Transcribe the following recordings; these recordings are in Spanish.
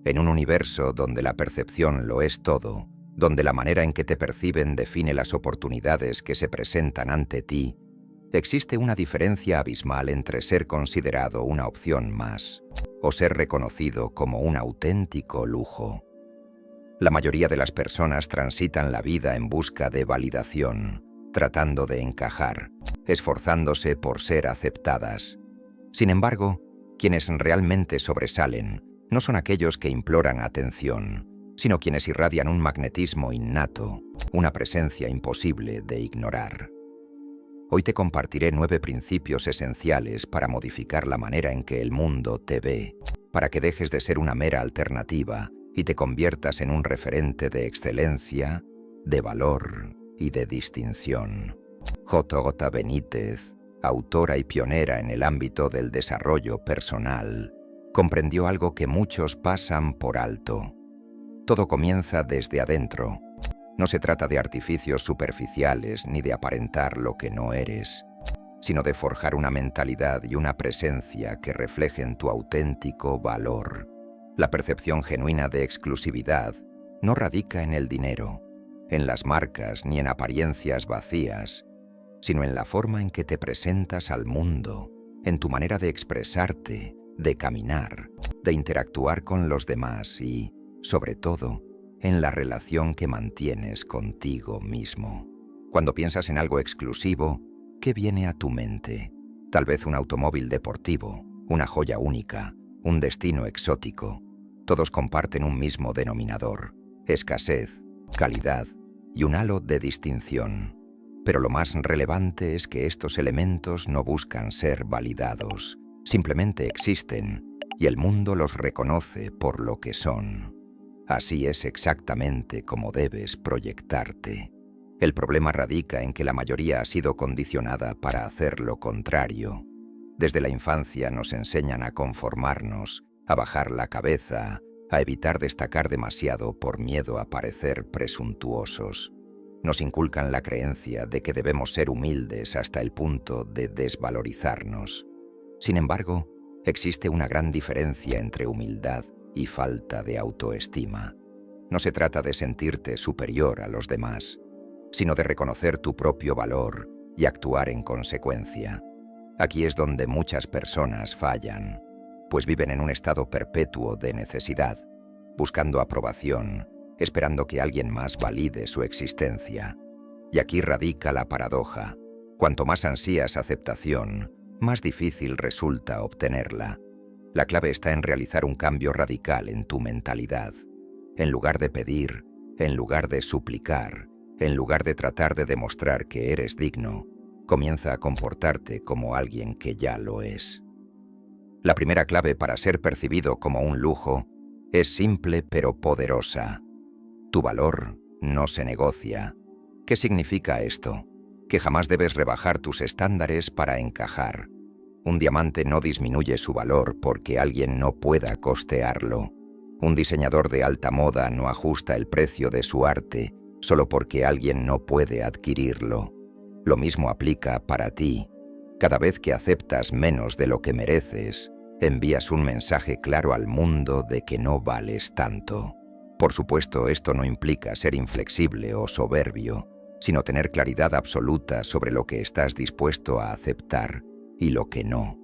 En un universo donde la percepción lo es todo, donde la manera en que te perciben define las oportunidades que se presentan ante ti, existe una diferencia abismal entre ser considerado una opción más o ser reconocido como un auténtico lujo. La mayoría de las personas transitan la vida en busca de validación, tratando de encajar, esforzándose por ser aceptadas. Sin embargo, quienes realmente sobresalen no son aquellos que imploran atención, sino quienes irradian un magnetismo innato, una presencia imposible de ignorar. Hoy te compartiré 9 principios esenciales para modificar la manera en que el mundo te ve, para que dejes de ser una mera alternativa y te conviertas en un referente de excelencia, de valor y de distinción. J. Benítez, autora y pionera en el ámbito del desarrollo personal, comprendió algo que muchos pasan por alto. Todo comienza desde adentro. No se trata de artificios superficiales ni de aparentar lo que no eres, sino de forjar una mentalidad y una presencia que reflejen tu auténtico valor. La percepción genuina de exclusividad no radica en el dinero, en las marcas ni en apariencias vacías, sino en la forma en que te presentas al mundo, en tu manera de expresarte, de caminar, de interactuar con los demás y, sobre todo, en la relación que mantienes contigo mismo. Cuando piensas en algo exclusivo, ¿qué viene a tu mente? Tal vez un automóvil deportivo, una joya única, un destino exótico. Todos comparten un mismo denominador: escasez, calidad y un halo de distinción. Pero lo más relevante es que estos elementos no buscan ser validados, simplemente existen y el mundo los reconoce por lo que son. Así es exactamente como debes proyectarte. El problema radica en que la mayoría ha sido condicionada para hacer lo contrario. Desde la infancia nos enseñan a conformarnos, a bajar la cabeza, a evitar destacar demasiado por miedo a parecer presuntuosos. Nos inculcan la creencia de que debemos ser humildes hasta el punto de desvalorizarnos. Sin embargo, existe una gran diferencia entre humildad y falta de autoestima. No se trata de sentirte superior a los demás, sino de reconocer tu propio valor y actuar en consecuencia. Aquí es donde muchas personas fallan, pues viven en un estado perpetuo de necesidad, buscando aprobación, esperando que alguien más valide su existencia. Y aquí radica la paradoja. Cuanto más ansías aceptación, más difícil resulta obtenerla. La clave está en realizar un cambio radical en tu mentalidad. En lugar de pedir, en lugar de suplicar, en lugar de tratar de demostrar que eres digno, comienza a comportarte como alguien que ya lo es. La primera clave para ser percibido como un lujo es simple pero poderosa. Tu valor no se negocia. ¿Qué significa esto? Que jamás debes rebajar tus estándares para encajar. Un diamante no disminuye su valor porque alguien no pueda costearlo. Un diseñador de alta moda no ajusta el precio de su arte solo porque alguien no puede adquirirlo. Lo mismo aplica para ti. Cada vez que aceptas menos de lo que mereces, envías un mensaje claro al mundo de que no vales tanto. Por supuesto, esto no implica ser inflexible o soberbio, sino tener claridad absoluta sobre lo que estás dispuesto a aceptar y lo que no.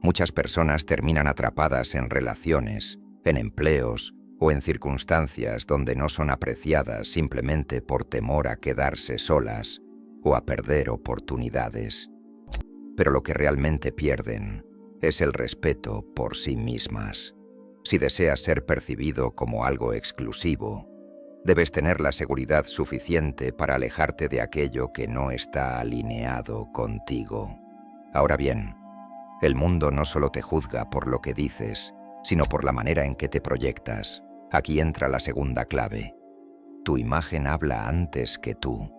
Muchas personas terminan atrapadas en relaciones, en empleos o en circunstancias donde no son apreciadas simplemente por temor a quedarse solas o a perder oportunidades. Pero lo que realmente pierden es el respeto por sí mismas. Si deseas ser percibido como algo exclusivo, debes tener la seguridad suficiente para alejarte de aquello que no está alineado contigo. Ahora bien, el mundo no solo te juzga por lo que dices, sino por la manera en que te proyectas. Aquí entra la segunda clave. Tu imagen habla antes que tú.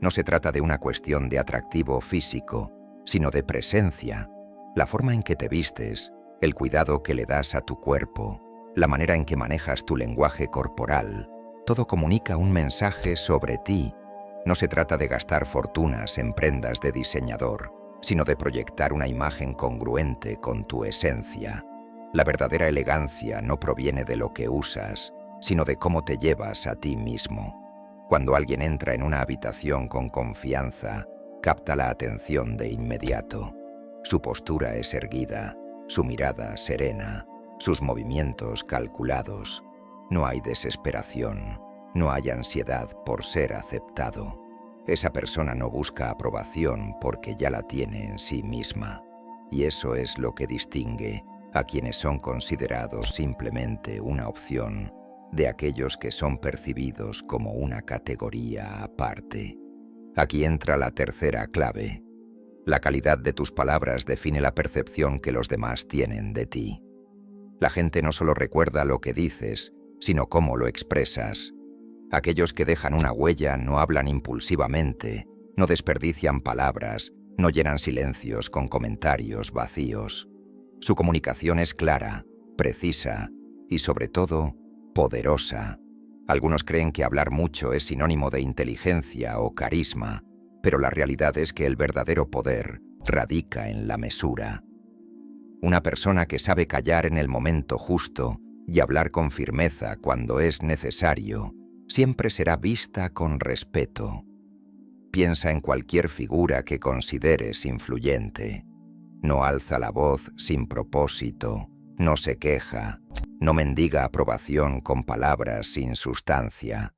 No se trata de una cuestión de atractivo físico, sino de presencia. La forma en que te vistes, el cuidado que le das a tu cuerpo, la manera en que manejas tu lenguaje corporal, todo comunica un mensaje sobre ti. No se trata de gastar fortunas en prendas de diseñador, sino de proyectar una imagen congruente con tu esencia. La verdadera elegancia no proviene de lo que usas, sino de cómo te llevas a ti mismo. Cuando alguien entra en una habitación con confianza, capta la atención de inmediato. Su postura es erguida, su mirada serena, sus movimientos calculados. No hay desesperación, no hay ansiedad por ser aceptado. Esa persona no busca aprobación porque ya la tiene en sí misma. Y eso es lo que distingue a quienes son considerados simplemente una opción de aquellos que son percibidos como una categoría aparte. Aquí entra la tercera clave. La calidad de tus palabras define la percepción que los demás tienen de ti. La gente no solo recuerda lo que dices, sino cómo lo expresas. Aquellos que dejan una huella no hablan impulsivamente, no desperdician palabras, no llenan silencios con comentarios vacíos. Su comunicación es clara, precisa y, sobre todo, poderosa. Algunos creen que hablar mucho es sinónimo de inteligencia o carisma, pero la realidad es que el verdadero poder radica en la mesura. Una persona que sabe callar en el momento justo y hablar con firmeza cuando es necesario, siempre será vista con respeto. Piensa en cualquier figura que consideres influyente. No alza la voz sin propósito, no se queja, no mendiga aprobación con palabras sin sustancia.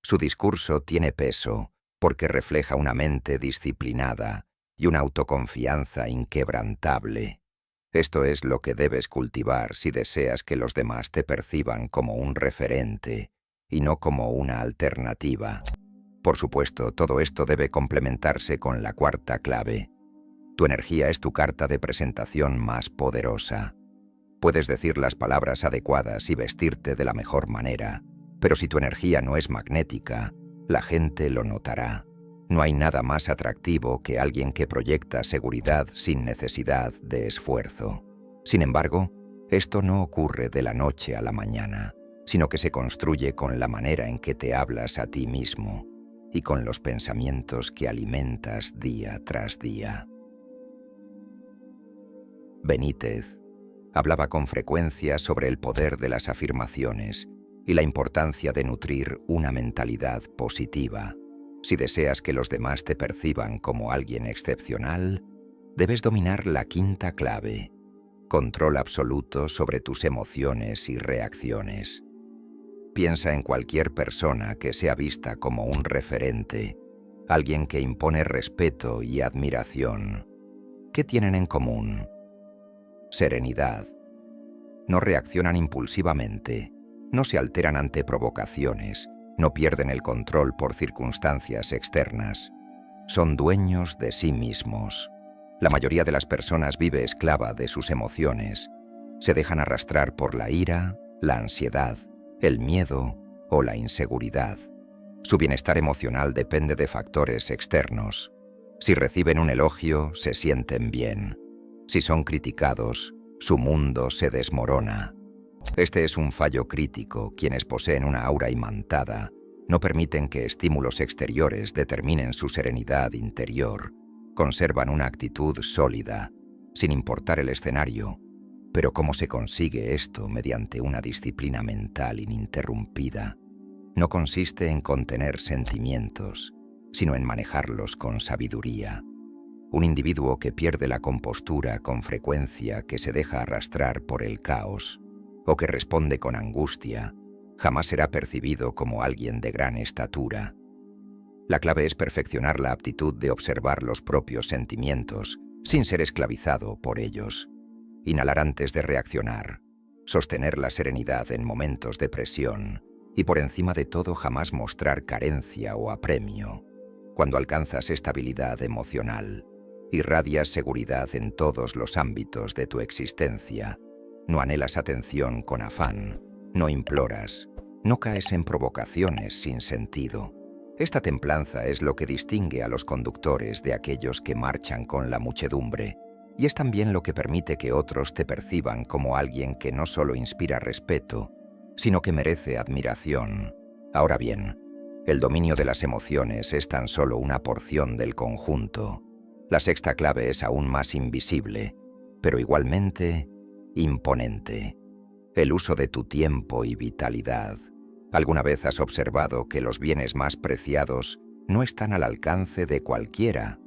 Su discurso tiene peso porque refleja una mente disciplinada y una autoconfianza inquebrantable. Esto es lo que debes cultivar si deseas que los demás te perciban como un referente y no como una alternativa. Por supuesto, todo esto debe complementarse con la cuarta clave. Tu energía es tu carta de presentación más poderosa. Puedes decir las palabras adecuadas y vestirte de la mejor manera, pero si tu energía no es magnética, la gente lo notará. No hay nada más atractivo que alguien que proyecta seguridad sin necesidad de esfuerzo. Sin embargo, esto no ocurre de la noche a la mañana, sino que se construye con la manera en que te hablas a ti mismo y con los pensamientos que alimentas día tras día. Benítez hablaba con frecuencia sobre el poder de las afirmaciones y la importancia de nutrir una mentalidad positiva. Si deseas que los demás te perciban como alguien excepcional, debes dominar la quinta clave: control absoluto sobre tus emociones y reacciones. Piensa en cualquier persona que sea vista como un referente, alguien que impone respeto y admiración. ¿Qué tienen en común? Serenidad. No reaccionan impulsivamente, no se alteran ante provocaciones, no pierden el control por circunstancias externas. Son dueños de sí mismos. La mayoría de las personas vive esclava de sus emociones. Se dejan arrastrar por la ira, la ansiedad, el miedo o la inseguridad. Su bienestar emocional depende de factores externos. Si reciben un elogio, se sienten bien. Si son criticados, su mundo se desmorona. Este es un fallo crítico. Quienes poseen una aura imantada no permiten que estímulos exteriores determinen su serenidad interior. Conservan una actitud sólida, sin importar el escenario. Pero ¿cómo se consigue esto mediante una disciplina mental ininterrumpida? No consiste en contener sentimientos, sino en manejarlos con sabiduría. Un individuo que pierde la compostura con frecuencia, que se deja arrastrar por el caos, o que responde con angustia, jamás será percibido como alguien de gran estatura. La clave es perfeccionar la aptitud de observar los propios sentimientos, sin ser esclavizado por ellos. Inhalar antes de reaccionar, sostener la serenidad en momentos de presión, y por encima de todo jamás mostrar carencia o apremio. Cuando alcanzas estabilidad emocional, irradias seguridad en todos los ámbitos de tu existencia. No anhelas atención con afán, no imploras, no caes en provocaciones sin sentido. Esta templanza es lo que distingue a los conductores de aquellos que marchan con la muchedumbre, y es también lo que permite que otros te perciban como alguien que no solo inspira respeto, sino que merece admiración. Ahora bien, el dominio de las emociones es tan solo una porción del conjunto. La sexta clave es aún más invisible, pero igualmente imponente. El uso de tu tiempo y vitalidad. ¿Alguna vez has observado que los bienes más preciados no están al alcance de cualquiera?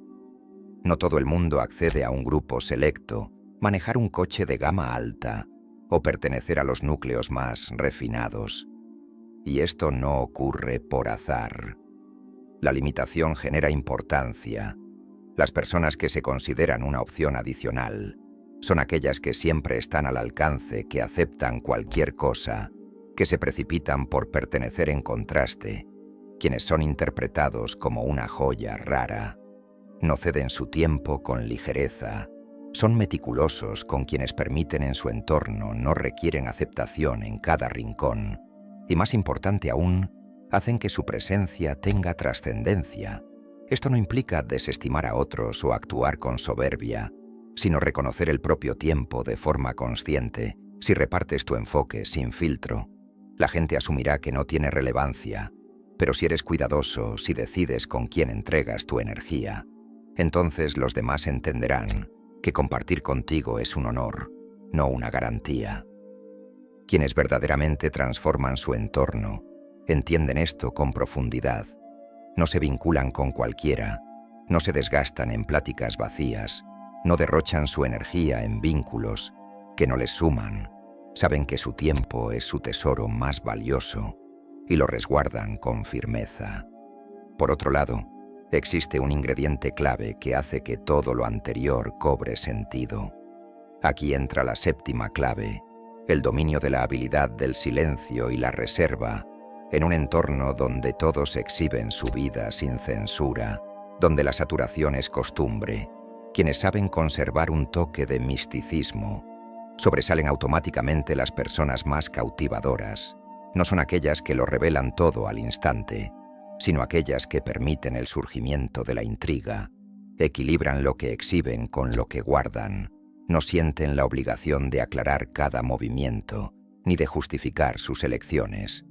No todo el mundo accede a un grupo selecto, manejar un coche de gama alta o pertenecer a los núcleos más refinados. Y esto no ocurre por azar. La limitación genera importancia. Las personas que se consideran una opción adicional son aquellas que siempre están al alcance, que aceptan cualquier cosa, que se precipitan por pertenecer en contraste, quienes son interpretados como una joya rara. No ceden su tiempo con ligereza, son meticulosos con quienes permiten en su entorno, no requieren aceptación en cada rincón, y más importante aún, hacen que su presencia tenga trascendencia. Esto no implica desestimar a otros o actuar con soberbia, sino reconocer el propio tiempo de forma consciente. Si repartes tu enfoque sin filtro, la gente asumirá que no tiene relevancia, pero si eres cuidadoso, si decides con quién entregas tu energía, entonces los demás entenderán que compartir contigo es un honor, no una garantía. Quienes verdaderamente transforman su entorno entienden esto con profundidad. No se vinculan con cualquiera, no se desgastan en pláticas vacías, no derrochan su energía en vínculos que no les suman. Saben que su tiempo es su tesoro más valioso y lo resguardan con firmeza. Por otro lado, existe un ingrediente clave que hace que todo lo anterior cobre sentido. Aquí entra la séptima clave, el dominio de la habilidad del silencio y la reserva, en un entorno donde todos exhiben su vida sin censura, donde la saturación es costumbre. Quienes saben conservar un toque de misticismo, sobresalen automáticamente las personas más cautivadoras. No son aquellas que lo revelan todo al instante, sino aquellas que permiten el surgimiento de la intriga, equilibran lo que exhiben con lo que guardan, no sienten la obligación de aclarar cada movimiento, ni de justificar sus elecciones.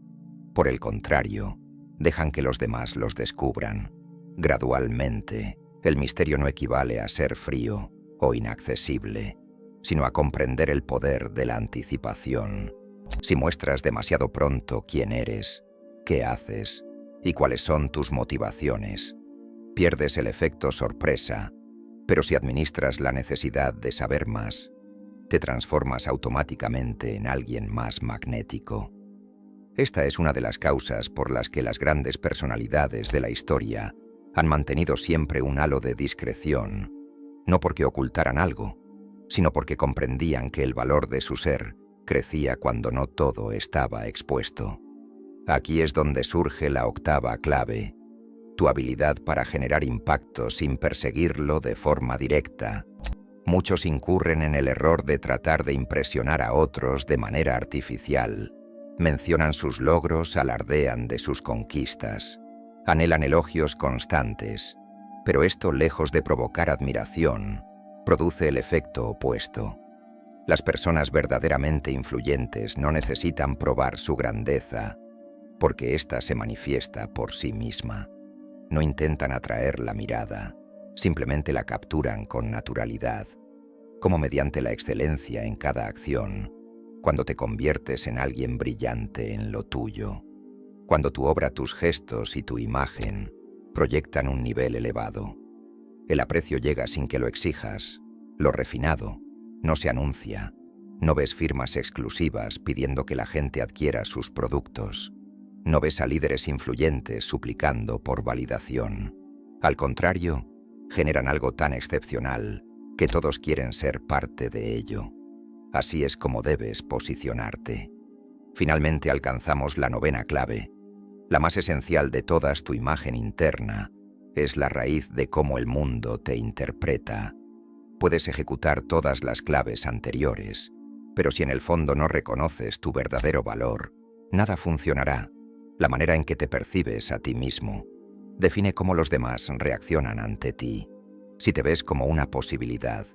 Por el contrario, dejan que los demás los descubran. Gradualmente, el misterio no equivale a ser frío o inaccesible, sino a comprender el poder de la anticipación. Si muestras demasiado pronto quién eres, qué haces y cuáles son tus motivaciones, pierdes el efecto sorpresa, pero si administras la necesidad de saber más, te transformas automáticamente en alguien más magnético. Esta es una de las causas por las que las grandes personalidades de la historia han mantenido siempre un halo de discreción, no porque ocultaran algo, sino porque comprendían que el valor de su ser crecía cuando no todo estaba expuesto. Aquí es donde surge la octava clave, tu habilidad para generar impacto sin perseguirlo de forma directa. Muchos incurren en el error de tratar de impresionar a otros de manera artificial. Mencionan sus logros, alardean de sus conquistas, anhelan elogios constantes, pero esto, lejos de provocar admiración, produce el efecto opuesto. Las personas verdaderamente influyentes no necesitan probar su grandeza, porque ésta se manifiesta por sí misma. No intentan atraer la mirada, simplemente la capturan con naturalidad, como mediante la excelencia en cada acción, cuando te conviertes en alguien brillante en lo tuyo, cuando tu obra, tus gestos y tu imagen proyectan un nivel elevado. El aprecio llega sin que lo exijas, lo refinado no se anuncia, no ves firmas exclusivas pidiendo que la gente adquiera sus productos, no ves a líderes influyentes suplicando por validación. Al contrario, generan algo tan excepcional que todos quieren ser parte de ello. Así es como debes posicionarte. Finalmente alcanzamos la novena clave. La más esencial de todas, tu imagen interna, es la raíz de cómo el mundo te interpreta. Puedes ejecutar todas las claves anteriores, pero si en el fondo no reconoces tu verdadero valor, nada funcionará. La manera en que te percibes a ti mismo define cómo los demás reaccionan ante ti. Si te ves como una posibilidad,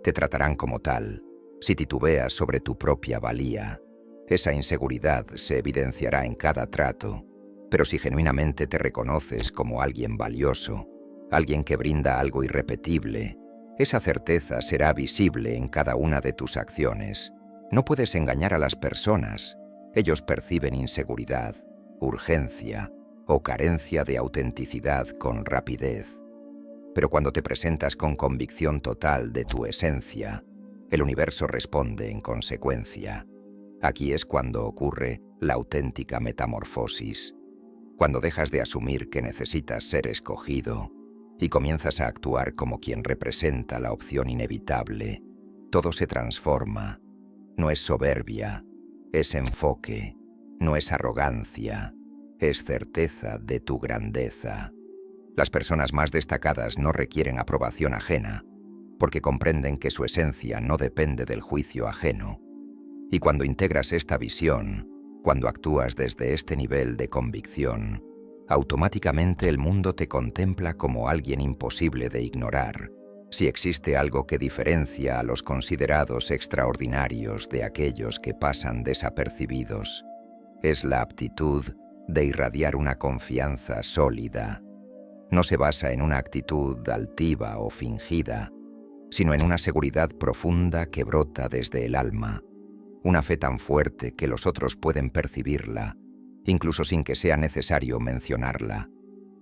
te tratarán como tal. Si titubeas sobre tu propia valía, esa inseguridad se evidenciará en cada trato. Pero si genuinamente te reconoces como alguien valioso, alguien que brinda algo irrepetible, esa certeza será visible en cada una de tus acciones. No puedes engañar a las personas. Ellos perciben inseguridad, urgencia o carencia de autenticidad con rapidez. Pero cuando te presentas con convicción total de tu esencia, el universo responde en consecuencia. Aquí es cuando ocurre la auténtica metamorfosis, cuando dejas de asumir que necesitas ser escogido y comienzas a actuar como quien representa la opción inevitable. Todo se transforma. No es soberbia, es enfoque, no es arrogancia, es certeza de tu grandeza. Las personas más destacadas no requieren aprobación ajena, porque comprenden que su esencia no depende del juicio ajeno. Y cuando integras esta visión, cuando actúas desde este nivel de convicción, automáticamente el mundo te contempla como alguien imposible de ignorar. Si existe algo que diferencia a los considerados extraordinarios de aquellos que pasan desapercibidos, es la aptitud de irradiar una confianza sólida. No se basa en una actitud altiva o fingida, sino en una seguridad profunda que brota desde el alma, una fe tan fuerte que los otros pueden percibirla, incluso sin que sea necesario mencionarla.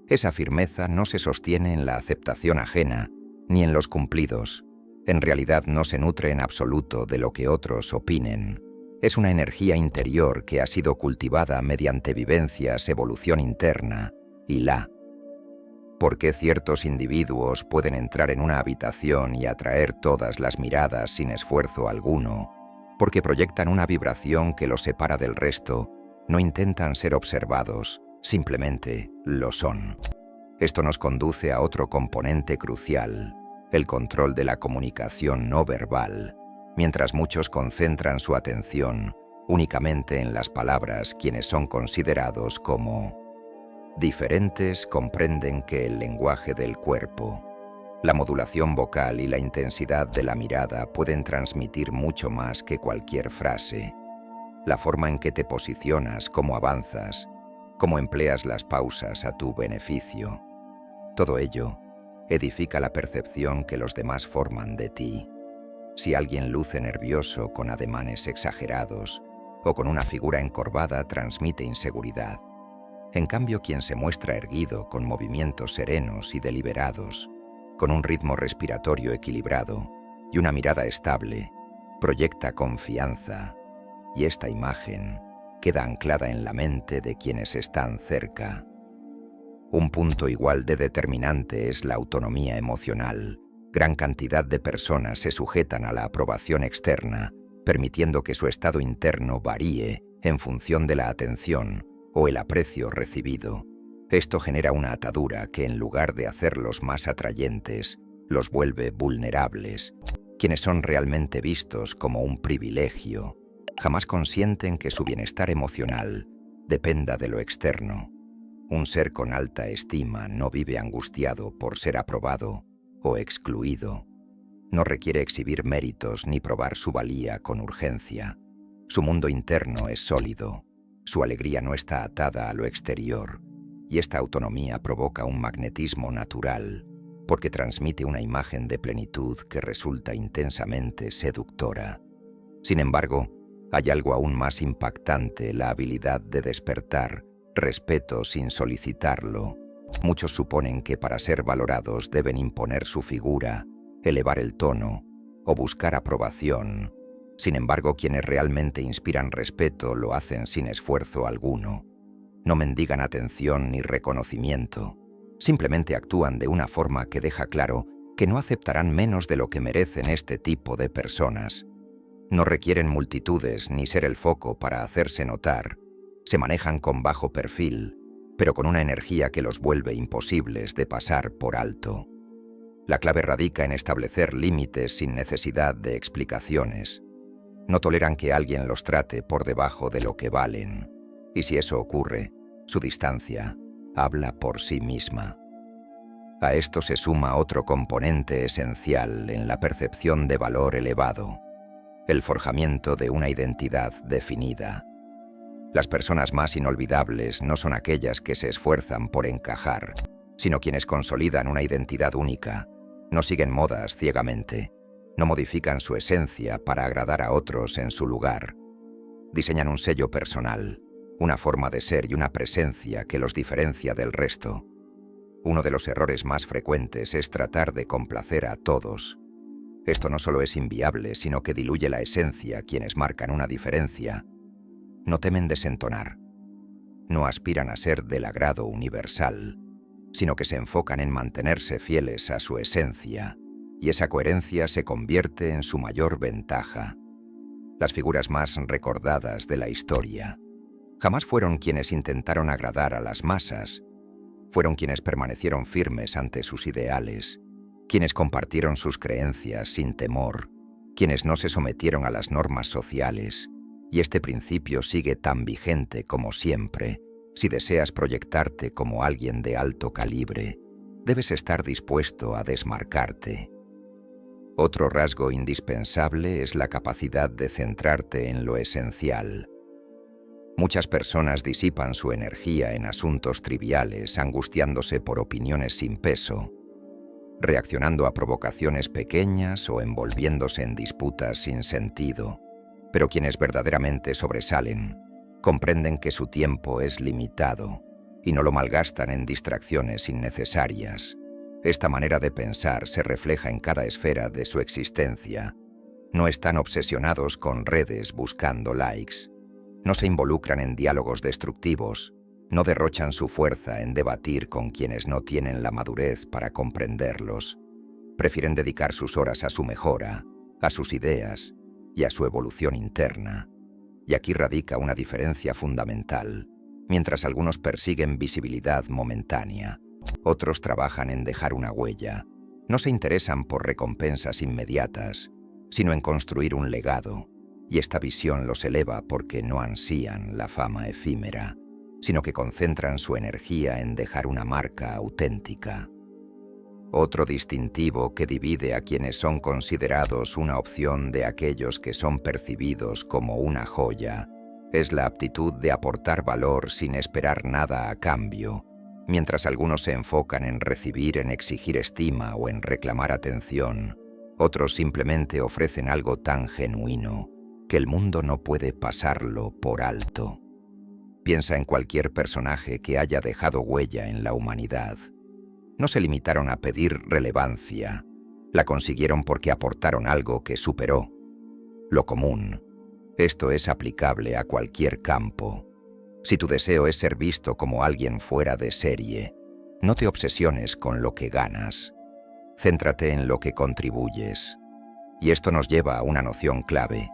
Esa firmeza no se sostiene en la aceptación ajena, ni en los cumplidos. En realidad no se nutre en absoluto de lo que otros opinen. Es una energía interior que ha sido cultivada mediante vivencias, evolución interna y ¿Por qué ciertos individuos pueden entrar en una habitación y atraer todas las miradas sin esfuerzo alguno? Porque proyectan una vibración que los separa del resto, no intentan ser observados, simplemente lo son. Esto nos conduce a otro componente crucial, el control de la comunicación no verbal. Mientras muchos concentran su atención únicamente en las palabras, quienes son considerados como diferentes comprenden que el lenguaje del cuerpo, la modulación vocal y la intensidad de la mirada pueden transmitir mucho más que cualquier frase. La forma en que te posicionas, cómo avanzas, cómo empleas las pausas a tu beneficio. Todo ello edifica la percepción que los demás forman de ti. Si alguien luce nervioso con ademanes exagerados o con una figura encorvada, transmite inseguridad. En cambio, quien se muestra erguido con movimientos serenos y deliberados, con un ritmo respiratorio equilibrado y una mirada estable, proyecta confianza, y esta imagen queda anclada en la mente de quienes están cerca. Un punto igual de determinante es la autonomía emocional. Gran cantidad de personas se sujetan a la aprobación externa, permitiendo que su estado interno varíe en función de la atención o el aprecio recibido. Esto genera una atadura que, en lugar de hacerlos más atrayentes, los vuelve vulnerables. Quienes son realmente vistos como un privilegio, jamás consienten que su bienestar emocional dependa de lo externo. Un ser con alta estima no vive angustiado por ser aprobado o excluido. No requiere exhibir méritos ni probar su valía con urgencia. Su mundo interno es sólido. Su alegría no está atada a lo exterior, y esta autonomía provoca un magnetismo natural, porque transmite una imagen de plenitud que resulta intensamente seductora. Sin embargo, hay algo aún más impactante: la habilidad de despertar respeto sin solicitarlo. Muchos suponen que para ser valorados deben imponer su figura, elevar el tono o buscar aprobación. Sin embargo, quienes realmente inspiran respeto lo hacen sin esfuerzo alguno. No mendigan atención ni reconocimiento. Simplemente actúan de una forma que deja claro que no aceptarán menos de lo que merecen este tipo de personas. No requieren multitudes ni ser el foco para hacerse notar. Se manejan con bajo perfil, pero con una energía que los vuelve imposibles de pasar por alto. La clave radica en establecer límites sin necesidad de explicaciones. No toleran que alguien los trate por debajo de lo que valen, y si eso ocurre, su distancia habla por sí misma. A esto se suma otro componente esencial en la percepción de valor elevado: el forjamiento de una identidad definida. Las personas más inolvidables no son aquellas que se esfuerzan por encajar, sino quienes consolidan una identidad única. No siguen modas ciegamente. No modifican su esencia para agradar a otros en su lugar. Diseñan un sello personal, una forma de ser y una presencia que los diferencia del resto. Uno de los errores más frecuentes es tratar de complacer a todos. Esto no solo es inviable, sino que diluye la esencia quienes marcan una diferencia. No temen desentonar. No aspiran a ser del agrado universal, sino que se enfocan en mantenerse fieles a su esencia, y esa coherencia se convierte en su mayor ventaja. Las figuras más recordadas de la historia jamás fueron quienes intentaron agradar a las masas, fueron quienes permanecieron firmes ante sus ideales, quienes compartieron sus creencias sin temor, quienes no se sometieron a las normas sociales, y este principio sigue tan vigente como siempre. Si deseas proyectarte como alguien de alto calibre, debes estar dispuesto a desmarcarte. Otro rasgo indispensable es la capacidad de centrarte en lo esencial. Muchas personas disipan su energía en asuntos triviales, angustiándose por opiniones sin peso, reaccionando a provocaciones pequeñas o envolviéndose en disputas sin sentido. Pero quienes verdaderamente sobresalen comprenden que su tiempo es limitado y no lo malgastan en distracciones innecesarias. Esta manera de pensar se refleja en cada esfera de su existencia. No están obsesionados con redes buscando likes. No se involucran en diálogos destructivos. No derrochan su fuerza en debatir con quienes no tienen la madurez para comprenderlos. Prefieren dedicar sus horas a su mejora, a sus ideas y a su evolución interna. Y aquí radica una diferencia fundamental. Mientras algunos persiguen visibilidad momentánea, otros trabajan en dejar una huella. No se interesan por recompensas inmediatas, sino en construir un legado. Y esta visión los eleva porque no ansían la fama efímera, sino que concentran su energía en dejar una marca auténtica. Otro distintivo que divide a quienes son considerados una opción de aquellos que son percibidos como una joya es la aptitud de aportar valor sin esperar nada a cambio. Mientras algunos se enfocan en recibir, en exigir estima o en reclamar atención, otros simplemente ofrecen algo tan genuino que el mundo no puede pasarlo por alto. Piensa en cualquier personaje que haya dejado huella en la humanidad. No se limitaron a pedir relevancia, la consiguieron porque aportaron algo que superó lo común. Esto es aplicable a cualquier campo. Si tu deseo es ser visto como alguien fuera de serie, no te obsesiones con lo que ganas. Céntrate en lo que contribuyes. Y esto nos lleva a una noción clave: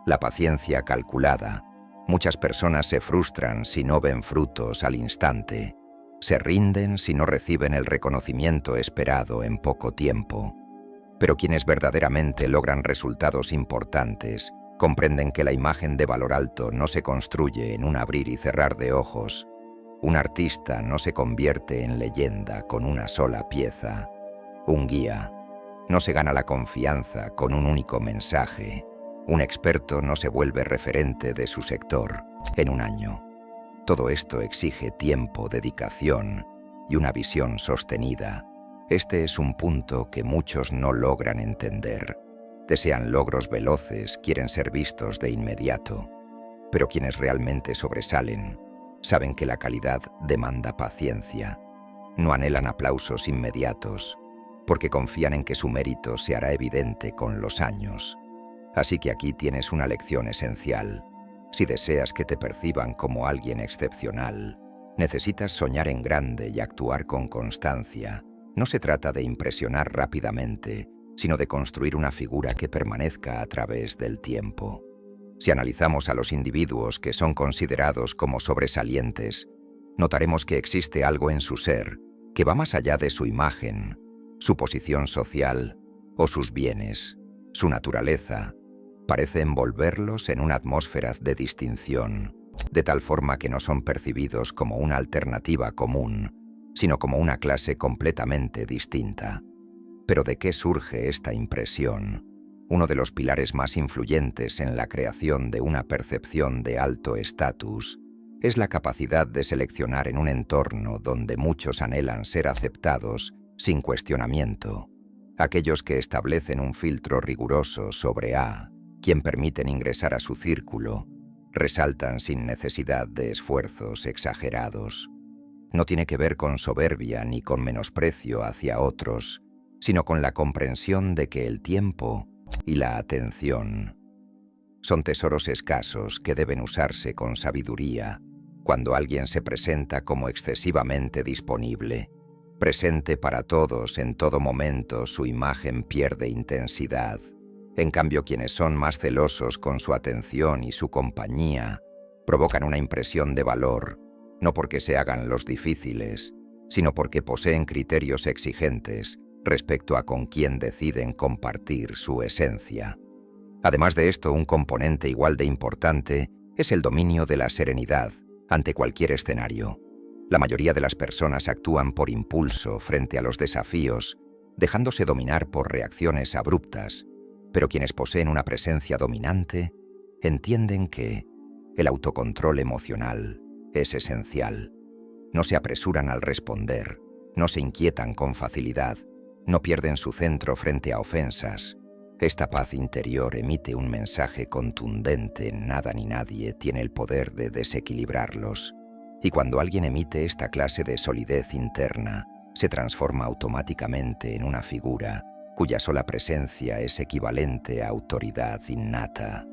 la paciencia calculada. Muchas personas se frustran si no ven frutos al instante. Se rinden si no reciben el reconocimiento esperado en poco tiempo. Pero quienes verdaderamente logran resultados importantes comprenden que la imagen de valor alto no se construye en un abrir y cerrar de ojos. Un artista no se convierte en leyenda con una sola pieza. Un guía no se gana la confianza con un único mensaje. Un experto no se vuelve referente de su sector en un año. Todo esto exige tiempo, dedicación y una visión sostenida. Este es un punto que muchos no logran entender. Desean logros veloces, quieren ser vistos de inmediato. Pero quienes realmente sobresalen saben que la calidad demanda paciencia. No anhelan aplausos inmediatos, porque confían en que su mérito se hará evidente con los años. Así que aquí tienes una lección esencial. Si deseas que te perciban como alguien excepcional, necesitas soñar en grande y actuar con constancia. No se trata de impresionar rápidamente, sino de construir una figura que permanezca a través del tiempo. Si analizamos a los individuos que son considerados como sobresalientes, notaremos que existe algo en su ser que va más allá de su imagen, su posición social o sus bienes. Su naturaleza parece envolverlos en una atmósfera de distinción, de tal forma que no son percibidos como una alternativa común, sino como una clase completamente distinta. ¿Pero de qué surge esta impresión? Uno de los pilares más influyentes en la creación de una percepción de alto estatus es la capacidad de seleccionar en un entorno donde muchos anhelan ser aceptados sin cuestionamiento. aquellos que establecen un filtro riguroso sobre a quien permiten ingresar a su círculo, resaltan sin necesidad de esfuerzos exagerados. No tiene que ver con soberbia ni con menosprecio hacia otros, sino con la comprensión de que el tiempo y la atención son tesoros escasos que deben usarse con sabiduría cuando alguien se presenta como excesivamente disponible. Presente para todos en todo momento, su imagen pierde intensidad. En cambio, quienes son más celosos con su atención y su compañía provocan una impresión de valor, no porque se hagan los difíciles, sino porque poseen criterios exigentes respecto a con quién deciden compartir su esencia. Además de esto, un componente igual de importante es el dominio de la serenidad ante cualquier escenario. La mayoría de las personas actúan por impulso frente a los desafíos, dejándose dominar por reacciones abruptas, pero quienes poseen una presencia dominante entienden que el autocontrol emocional es esencial. No se apresuran al responder, no se inquietan con facilidad, no pierden su centro frente a ofensas. Esta paz interior emite un mensaje contundente: nada ni nadie tiene el poder de desequilibrarlos. Y cuando alguien emite esta clase de solidez interna, se transforma automáticamente en una figura cuya sola presencia es equivalente a autoridad innata.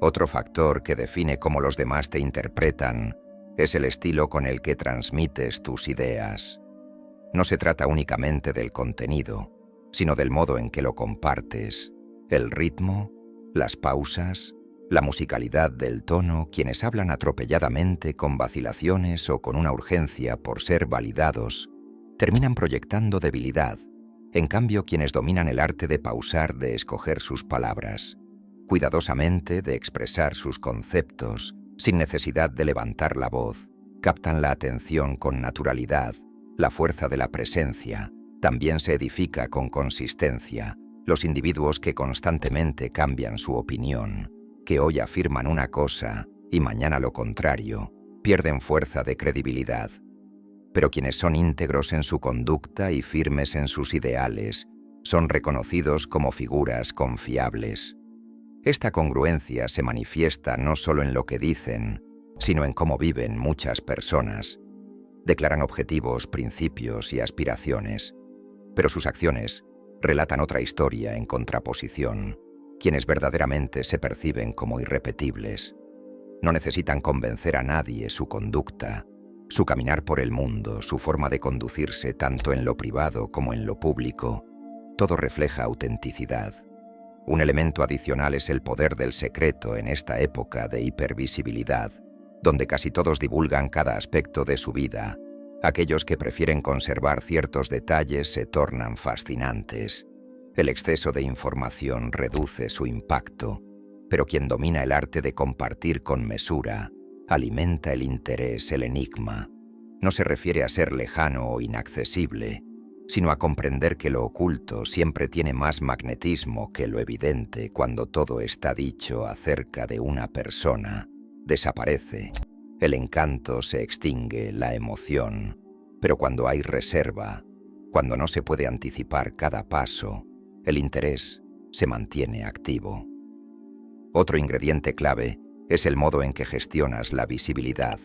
Otro factor que define cómo los demás te interpretan es el estilo con el que transmites tus ideas. No se trata únicamente del contenido, sino del modo en que lo compartes, el ritmo, las pausas, la musicalidad del tono. Quienes hablan atropelladamente, con vacilaciones o con una urgencia por ser validados, terminan proyectando debilidad. En cambio, quienes dominan el arte de pausar, de escoger sus palabras, cuidadosamente de expresar sus conceptos, sin necesidad de levantar la voz, captan la atención con naturalidad. La fuerza de la presencia también se edifica con consistencia. Los individuos que constantemente cambian su opinión, que hoy afirman una cosa y mañana lo contrario, pierden fuerza de credibilidad. Pero quienes son íntegros en su conducta y firmes en sus ideales, son reconocidos como figuras confiables. Esta congruencia se manifiesta no solo en lo que dicen, sino en cómo viven muchas personas. Declaran objetivos, principios y aspiraciones, pero sus acciones relatan otra historia en contraposición. Quienes verdaderamente se perciben como irrepetibles no necesitan convencer a nadie. Su conducta, su caminar por el mundo, su forma de conducirse tanto en lo privado como en lo público, todo refleja autenticidad. Un elemento adicional es el poder del secreto en esta época de hipervisibilidad, donde casi todos divulgan cada aspecto de su vida. Aquellos que prefieren conservar ciertos detalles se tornan fascinantes. El exceso de información reduce su impacto, pero quien domina el arte de compartir con mesura alimenta el interés, el enigma. No se refiere a ser lejano o inaccesible, sino a comprender que lo oculto siempre tiene más magnetismo que lo evidente. Cuando todo está dicho acerca de una persona, desaparece. El encanto se extingue, la emoción. Pero cuando hay reserva, cuando no se puede anticipar cada paso, el interés se mantiene activo. Otro ingrediente clave es el modo en que gestionas la visibilidad.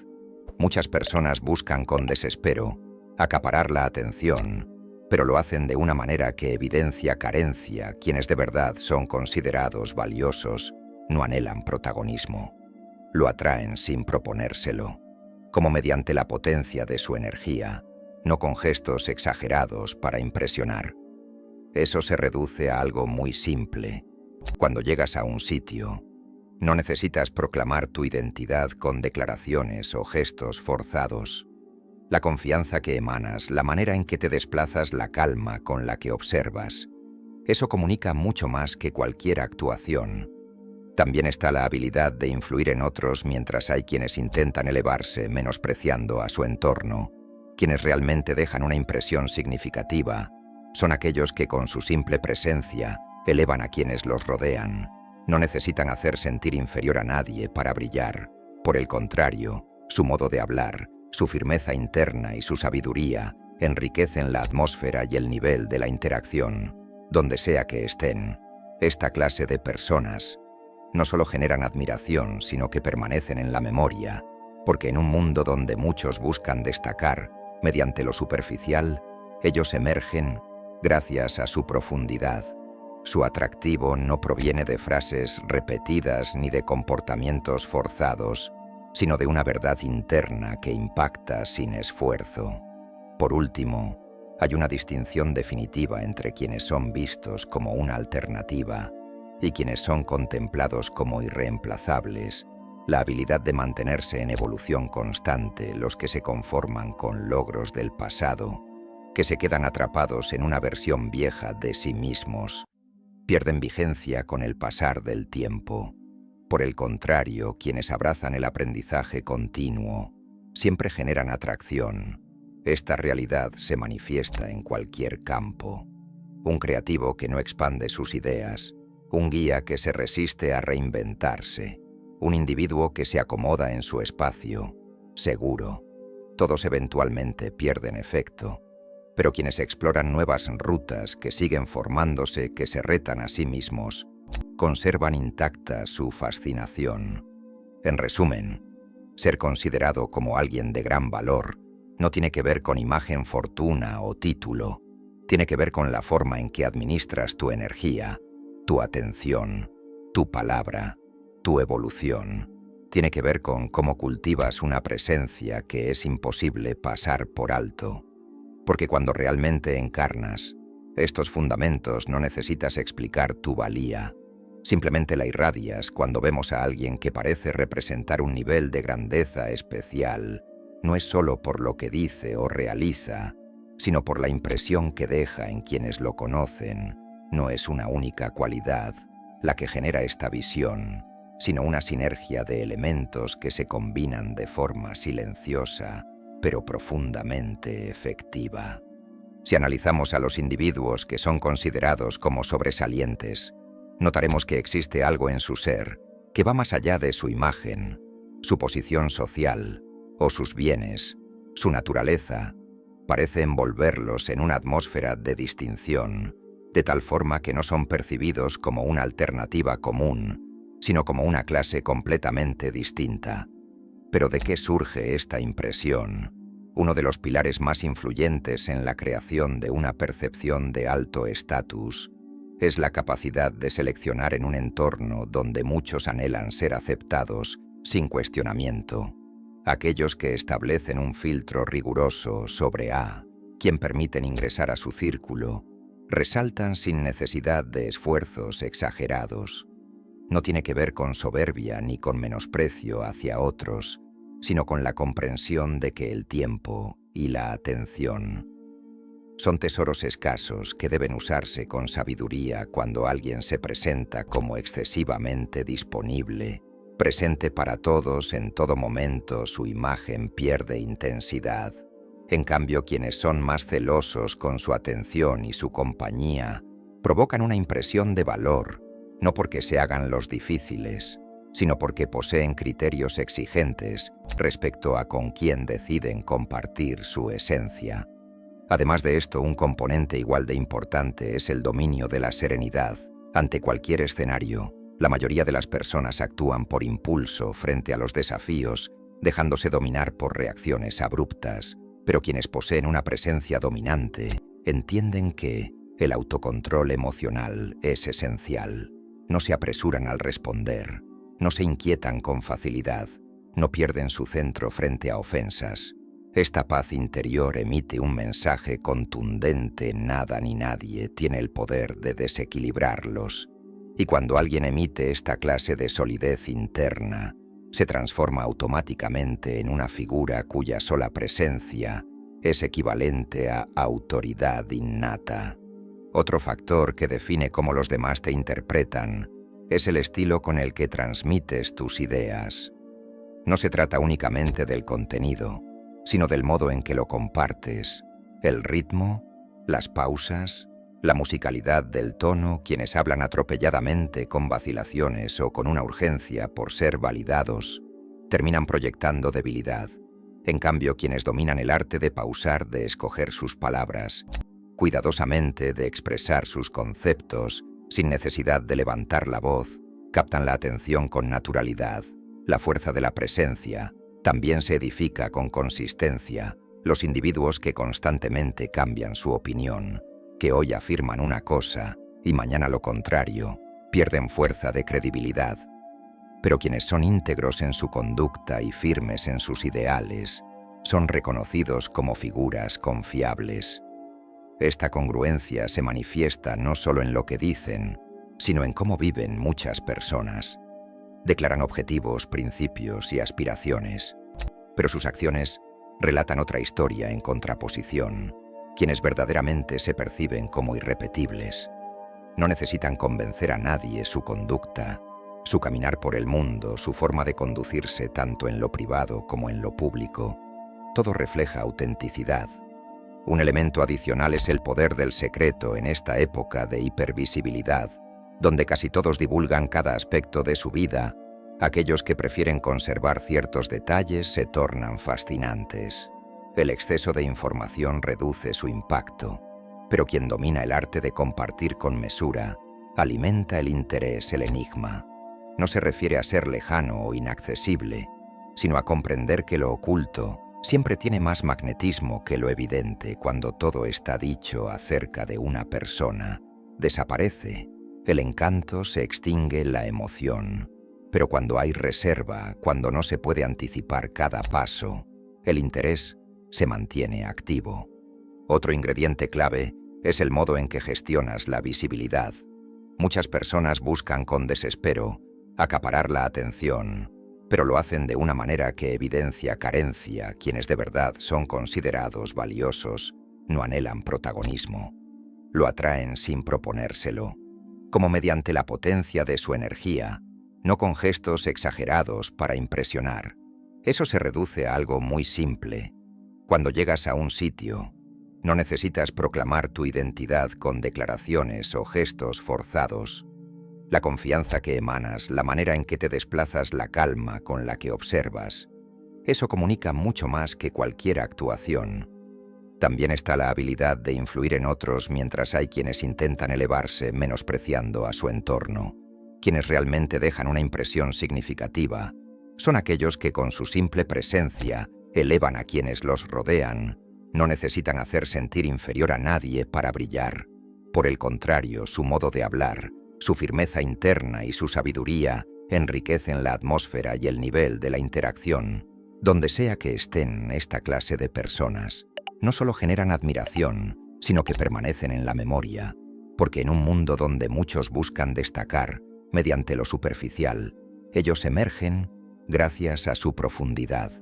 Muchas personas buscan con desespero acaparar la atención, pero lo hacen de una manera que evidencia carencia. Quienes de verdad son considerados valiosos no anhelan protagonismo. Lo atraen sin proponérselo, como mediante la potencia de su energía, no con gestos exagerados para impresionar. Eso se reduce a algo muy simple. Cuando llegas a un sitio, no necesitas proclamar tu identidad con declaraciones o gestos forzados. La confianza que emanas, la manera en que te desplazas, la calma con la que observas, eso comunica mucho más que cualquier actuación. También está la habilidad de influir en otros, mientras hay quienes intentan elevarse menospreciando a su entorno. Quienes realmente dejan una impresión significativa son aquellos que con su simple presencia elevan a quienes los rodean. No necesitan hacer sentir inferior a nadie para brillar. Por el contrario, su modo de hablar, su firmeza interna y su sabiduría enriquecen la atmósfera y el nivel de la interacción. Donde sea que estén, esta clase de personas no solo generan admiración, sino que permanecen en la memoria, porque en un mundo donde muchos buscan destacar mediante lo superficial, ellos emergen gracias a su profundidad. Su atractivo no proviene de frases repetidas ni de comportamientos forzados, sino de una verdad interna que impacta sin esfuerzo. Por último, hay una distinción definitiva entre quienes son vistos como una alternativa y quienes son contemplados como irreemplazables, la habilidad de mantenerse en evolución constante, los que se conforman con logros del pasado, que se quedan atrapados en una versión vieja de sí mismos, pierden vigencia con el pasar del tiempo. Por el contrario, quienes abrazan el aprendizaje continuo siempre generan atracción. Esta realidad se manifiesta en cualquier campo. Un creativo que no expande sus ideas, un guía que se resiste a reinventarse, un individuo que se acomoda en su espacio, seguro. Todos eventualmente pierden efecto, pero quienes exploran nuevas rutas, que siguen formándose, que se retan a sí mismos, conservan intacta su fascinación. En resumen, ser considerado como alguien de gran valor no tiene que ver con imagen, fortuna o título. Tiene que ver con la forma en que administras tu energía, tu atención, tu palabra, tu evolución. Tiene que ver con cómo cultivas una presencia que es imposible pasar por alto. Porque cuando realmente encarnas estos fundamentos no necesitas explicar tu valía. Simplemente la irradias. Cuando vemos a alguien que parece representar un nivel de grandeza especial, no es solo por lo que dice o realiza, sino por la impresión que deja en quienes lo conocen. No es una única cualidad la que genera esta visión, sino una sinergia de elementos que se combinan de forma silenciosa, pero profundamente efectiva. Si analizamos a los individuos que son considerados como sobresalientes, notaremos que existe algo en su ser que va más allá de su imagen, su posición social o sus bienes. Su naturaleza parece envolverlos en una atmósfera de distinción, de tal forma que no son percibidos como una alternativa común, sino como una clase completamente distinta. ¿Pero de qué surge esta impresión? Uno de los pilares más influyentes en la creación de una percepción de alto estatus es la capacidad de seleccionar en un entorno donde muchos anhelan ser aceptados sin cuestionamiento. Aquellos que establecen un filtro riguroso sobre quien permiten ingresar a su círculo, resaltan sin necesidad de esfuerzos exagerados. No tiene que ver con soberbia ni con menosprecio hacia otros, sino con la comprensión de que el tiempo y la atención son tesoros escasos que deben usarse con sabiduría cuando alguien se presenta como excesivamente disponible, presente para todos en todo momento. Su imagen pierde intensidad. En cambio, quienes son más celosos con su atención y su compañía provocan una impresión de valor, no porque se hagan los difíciles, sino porque poseen criterios exigentes respecto a con quién deciden compartir su esencia. Además de esto, un componente igual de importante es el dominio de la serenidad ante cualquier escenario. La mayoría de las personas actúan por impulso frente a los desafíos, dejándose dominar por reacciones abruptas, pero quienes poseen una presencia dominante entienden que el autocontrol emocional es esencial. No se apresuran al responder, no se inquietan con facilidad, no pierden su centro frente a ofensas. Esta paz interior emite un mensaje contundente: nada ni nadie tiene el poder de desequilibrarlos. Y cuando alguien emite esta clase de solidez interna, se transforma automáticamente en una figura cuya sola presencia es equivalente a autoridad innata. Otro factor que define cómo los demás te interpretan es el estilo con el que transmites tus ideas. No se trata únicamente del contenido, sino del modo en que lo compartes, el ritmo, las pausas, la musicalidad del tono. Quienes hablan atropelladamente, con vacilaciones o con una urgencia por ser validados, terminan proyectando debilidad. En cambio, quienes dominan el arte de pausar, de escoger sus palabras, cuidadosamente de expresar sus conceptos, sin necesidad de levantar la voz, captan la atención con naturalidad. La fuerza de la presencia también se edifica con consistencia. Los individuos que constantemente cambian su opinión, que hoy afirman una cosa y mañana lo contrario, pierden fuerza de credibilidad. Pero quienes son íntegros en su conducta y firmes en sus ideales, son reconocidos como figuras confiables. Esta congruencia se manifiesta no solo en lo que dicen, sino en cómo viven muchas personas. Declaran objetivos, principios y aspiraciones, pero sus acciones relatan otra historia en contraposición. Quienes verdaderamente se perciben como irrepetibles no necesitan convencer a nadie. Su conducta, su caminar por el mundo, su forma de conducirse tanto en lo privado como en lo público, todo refleja autenticidad. Un elemento adicional es el poder del secreto en esta época de hipervisibilidad, donde casi todos divulgan cada aspecto de su vida. Aquellos que prefieren conservar ciertos detalles se tornan fascinantes. El exceso de información reduce su impacto, pero quien domina el arte de compartir con mesura, alimenta el interés, el enigma. No se refiere a ser lejano o inaccesible, sino a comprender que lo oculto siempre tiene más magnetismo que lo evidente. Cuando todo está dicho acerca de una persona, desaparece. El encanto, se extingue la emoción. Pero cuando hay reserva, cuando no se puede anticipar cada paso, el interés se mantiene activo. Otro ingrediente clave es el modo en que gestionas la visibilidad. Muchas personas buscan con desespero acaparar la atención, pero lo hacen de una manera que evidencia carencia. Quienes de verdad son considerados valiosos no anhelan protagonismo. Lo atraen sin proponérselo, como mediante la potencia de su energía, no con gestos exagerados para impresionar. Eso se reduce a algo muy simple. Cuando llegas a un sitio, no necesitas proclamar tu identidad con declaraciones o gestos forzados. La confianza que emanas, la manera en que te desplazas, la calma con la que observas, eso comunica mucho más que cualquier actuación. También está la habilidad de influir en otros, mientras hay quienes intentan elevarse menospreciando a su entorno. Quienes realmente dejan una impresión significativa son aquellos que con su simple presencia elevan a quienes los rodean. No necesitan hacer sentir inferior a nadie para brillar. Por el contrario, su modo de hablar, su firmeza interna y su sabiduría enriquecen la atmósfera y el nivel de la interacción. Donde sea que estén esta clase de personas, no solo generan admiración, sino que permanecen en la memoria, porque en un mundo donde muchos buscan destacar mediante lo superficial, ellos emergen gracias a su profundidad.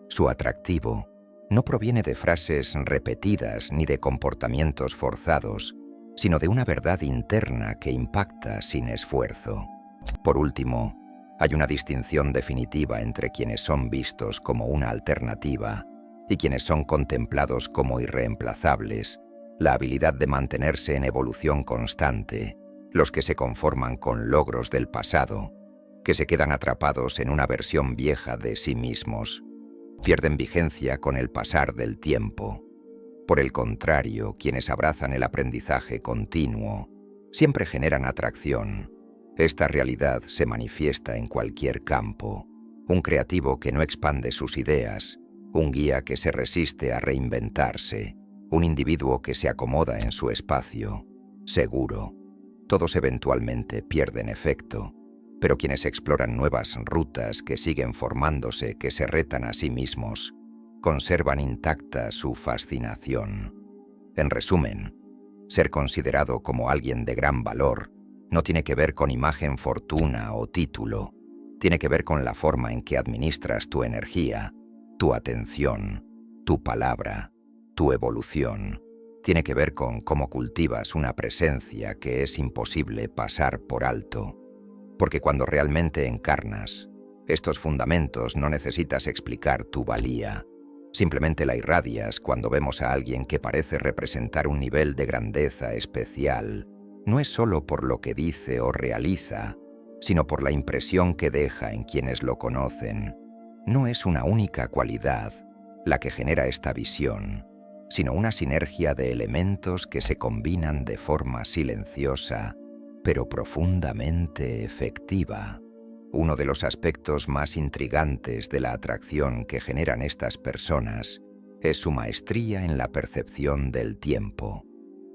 Su atractivo no proviene de frases repetidas ni de comportamientos forzados, sino de una verdad interna que impacta sin esfuerzo. Por último, hay una distinción definitiva entre quienes son vistos como una alternativa y quienes son contemplados como irreemplazables. La habilidad de mantenerse en evolución constante, los que se conforman con logros del pasado, que se quedan atrapados en una versión vieja de sí mismos, pierden vigencia con el pasar del tiempo. Por el contrario, quienes abrazan el aprendizaje continuo siempre generan atracción. Esta realidad se manifiesta en cualquier campo. Un creativo que no expande sus ideas, un guía que se resiste a reinventarse, un individuo que se acomoda en su espacio seguro. Todos eventualmente pierden efecto, pero quienes exploran nuevas rutas, que siguen formándose, que se retan a sí mismos, conservan intacta su fascinación. En resumen, ser considerado como alguien de gran valor no tiene que ver con imagen, fortuna o título. Tiene que ver con la forma en que administras tu energía, tu atención, tu palabra, tu evolución. Tiene que ver con cómo cultivas una presencia que es imposible pasar por alto. Porque cuando realmente encarnas estos fundamentos, no necesitas explicar tu valía. Simplemente la irradias. Cuando vemos a alguien que parece representar un nivel de grandeza especial, no es solo por lo que dice o realiza, sino por la impresión que deja en quienes lo conocen. No es una única cualidad la que genera esta visión, sino una sinergia de elementos que se combinan de forma silenciosa, pero profundamente efectiva. Uno de los aspectos más intrigantes de la atracción que generan estas personas es su maestría en la percepción del tiempo.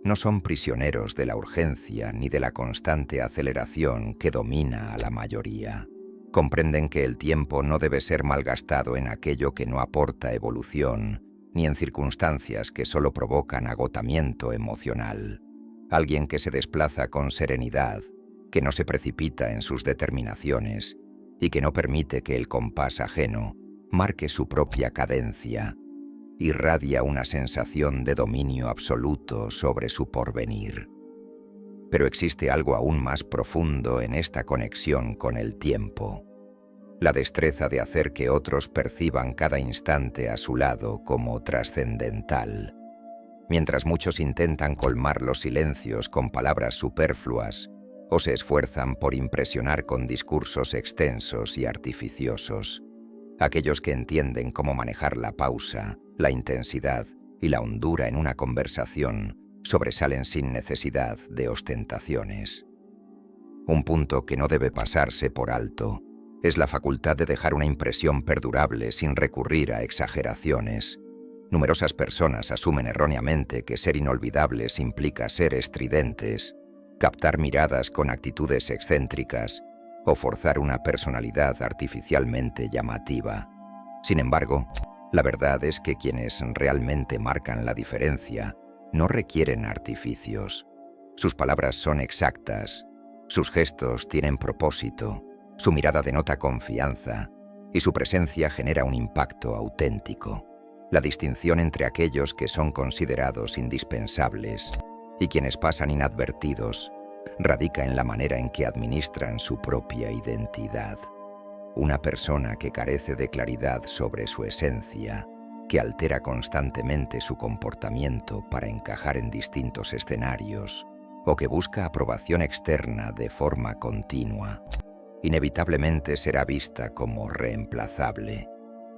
No son prisioneros de la urgencia ni de la constante aceleración que domina a la mayoría. Comprenden que el tiempo no debe ser malgastado en aquello que no aporta evolución, ni en circunstancias que solo provocan agotamiento emocional. Alguien que se desplaza con serenidad, que no se precipita en sus determinaciones y que no permite que el compás ajeno marque su propia cadencia, irradia una sensación de dominio absoluto sobre su porvenir. Pero existe algo aún más profundo en esta conexión con el tiempo: la destreza de hacer que otros perciban cada instante a su lado como trascendental. Mientras muchos intentan colmar los silencios con palabras superfluas o se esfuerzan por impresionar con discursos extensos y artificiosos, aquellos que entienden cómo manejar la pausa, la intensidad y la hondura en una conversación sobresalen sin necesidad de ostentaciones. Un punto que no debe pasarse por alto es la facultad de dejar una impresión perdurable sin recurrir a exageraciones. Numerosas personas asumen erróneamente que ser inolvidables implica ser estridentes, captar miradas con actitudes excéntricas o forzar una personalidad artificialmente llamativa. Sin embargo, la verdad es que quienes realmente marcan la diferencia no requieren artificios. Sus palabras son exactas, sus gestos tienen propósito, su mirada denota confianza y su presencia genera un impacto auténtico. La distinción entre aquellos que son considerados indispensables y quienes pasan inadvertidos radica en la manera en que administran su propia identidad. Una persona que carece de claridad sobre su esencia, que altera constantemente su comportamiento para encajar en distintos escenarios, o que busca aprobación externa de forma continua, inevitablemente será vista como reemplazable.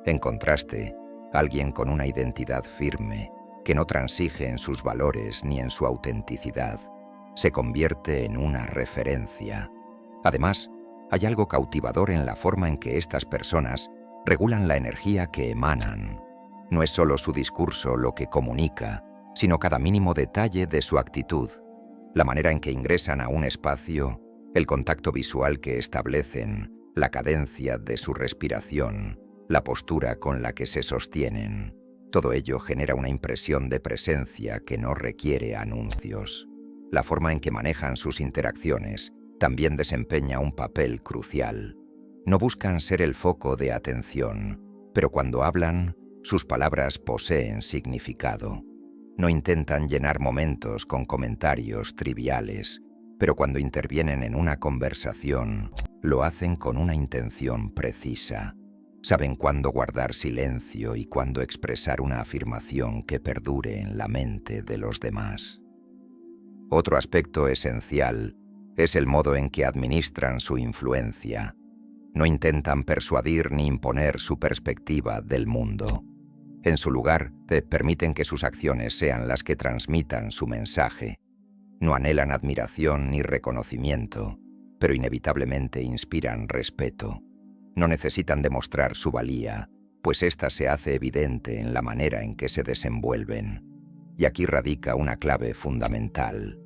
En contraste, alguien con una identidad firme, que no transige en sus valores ni en su autenticidad, se convierte en una referencia. Además, hay algo cautivador en la forma en que estas personas regulan la energía que emanan. No es solo su discurso lo que comunica, sino cada mínimo detalle de su actitud, la manera en que ingresan a un espacio, el contacto visual que establecen, la cadencia de su respiración, la postura con la que se sostienen. Todo ello genera una impresión de presencia que no requiere anuncios. La forma en que manejan sus interacciones también desempeña un papel crucial. No buscan ser el foco de atención, pero cuando hablan, sus palabras poseen significado. No intentan llenar momentos con comentarios triviales, pero cuando intervienen en una conversación, lo hacen con una intención precisa. Saben cuándo guardar silencio y cuándo expresar una afirmación que perdure en la mente de los demás. Otro aspecto esencial es el modo en que administran su influencia. No intentan persuadir ni imponer su perspectiva del mundo. En su lugar, permiten que sus acciones sean las que transmitan su mensaje. No anhelan admiración ni reconocimiento, pero inevitablemente inspiran respeto. No necesitan demostrar su valía, pues ésta se hace evidente en la manera en que se desenvuelven. Y aquí radica una clave fundamental: